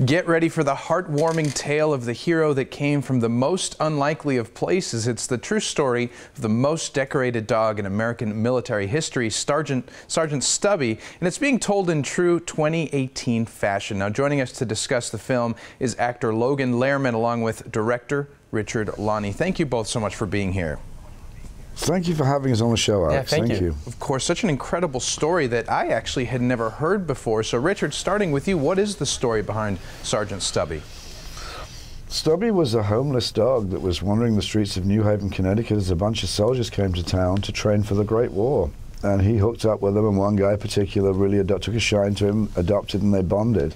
Get ready for the heartwarming tale of the hero that came from the most unlikely of places. It's the true story of the most decorated dog in American military history, Sgt Stubby, and it's being told in true 2018 fashion. Now, joining us to discuss the film is actor Logan Lerman along with director Richard Lanni. Thank you both so much for being here. Thank you for having us on the show, Alex. Yeah, thank you. Of course, such an incredible story that I actually had never heard before. So, Richard, starting with you, what is the story behind Sgt Stubby? Stubby was a homeless dog that was wandering the streets of New Haven, Connecticut as a bunch of soldiers came to town to train for the Great War. And he hooked up with them, and one guy in particular really took a shine to him, adopted, and they bonded.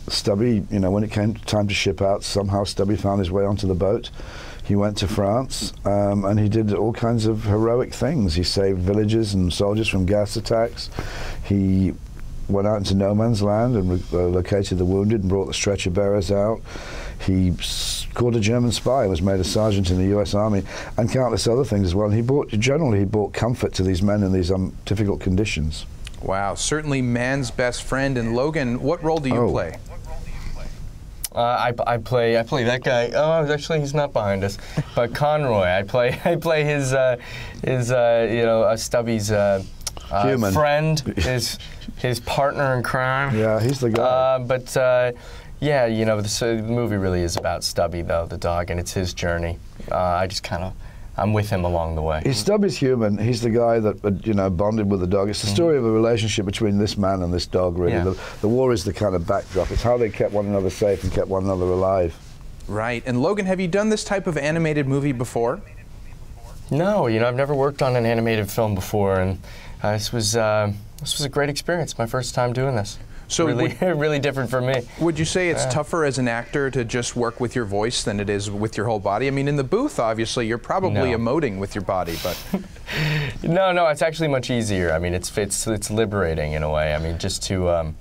Stubby, you know, when it came time to ship out, somehow Stubby found his way onto the boat. He went to France, and he did all kinds of heroic things. He saved villages and soldiers from gas attacks. He went out into no man's land and located the wounded and brought the stretcher bearers out. He caught a German spy, was made a sergeant in the U.S. Army, and countless other things as well. And generally he brought comfort to these men in these difficult conditions. Wow, certainly man's best friend. And Logan, what role do you play? I play that guy. Oh, actually, he's not behind us. But Conroy, I play his Stubby's friend, his partner in crime. Yeah, he's the guy. Yeah, you know, the movie really is about Stubby, though, the dog, and it's his journey. I'm with him along the way. Stubby's human. He's the guy that, you know, bonded with the dog. It's the story of a relationship between this man and this dog, really. Yeah. The war is the kind of backdrop. It's how they kept one another safe and kept one another alive. Right. And Logan, have you done this type of animated movie before? No, you know, I've never worked on an animated film before, and this was a great experience. My first time doing this. So really different for me. Would you say it's tougher as an actor to just work with your voice than it is with your whole body? I mean, in the booth, obviously, you're probably emoting with your body, but... No, it's actually much easier. I mean, it's liberating in a way. I mean, just to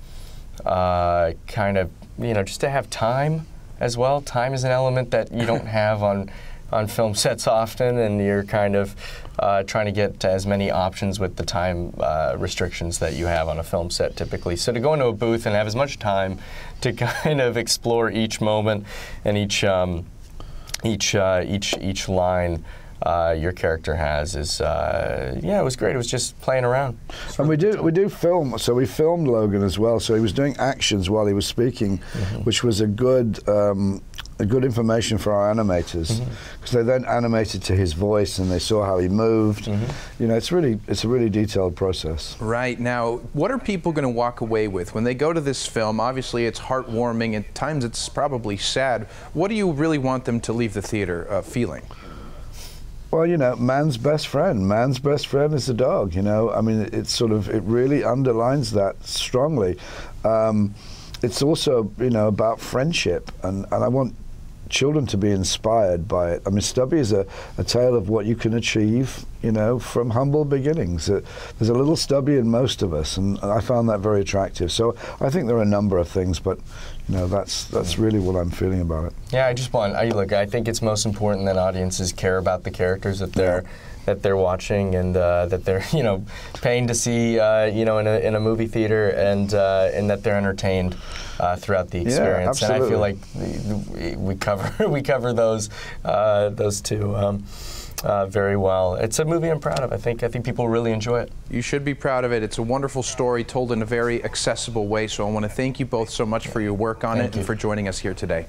kind of, you know, just to have time as well. Time is an element that you don't have on film sets often, and you're kind of trying to get as many options with the time restrictions that you have on a film set typically. So to go into a booth and have as much time to kind of explore each moment and each line your character has is yeah, it was great. It was just playing around. And we do film. So we filmed Logan as well. So he was doing actions while he was speaking, which was a good information for our animators, because they then animated to his voice and they saw how he moved. You know, it's a really detailed process. Right. Now, what are people going to walk away with when they go to this film? Obviously, it's heartwarming. At times, it's probably sad. What do you really want them to leave the theater feeling? Well, you know, man's best friend. Man's best friend is the dog, you know. I mean, it really underlines that strongly. It's also, you know, about friendship, and I want children to be inspired by it. I mean, Stubby is a tale of what you can achieve, you know, from humble beginnings. There's a little Stubby in most of us, and I found that very attractive. So I think there are a number of things, but you know, that's really what I'm feeling about it. Yeah, I think it's most important that audiences care about the characters that they're watching, and that they're, you know, paying to see, you know, in a movie theater, and that they're entertained throughout the experience. Yeah, absolutely. And I feel like we cover those two very well. It's a movie I'm proud of. I think people really enjoy it. You should be proud of it. It's a wonderful story told in a very accessible way. So I want to thank you both so much for your work on it and for joining us here today.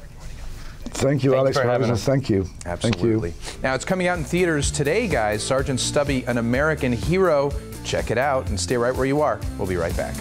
Thank you, Alex, for having us. Thank you. Absolutely. Thank you. Now, it's coming out in theaters today, guys. Sgt Stubby, an American hero. Check it out and stay right where you are. We'll be right back.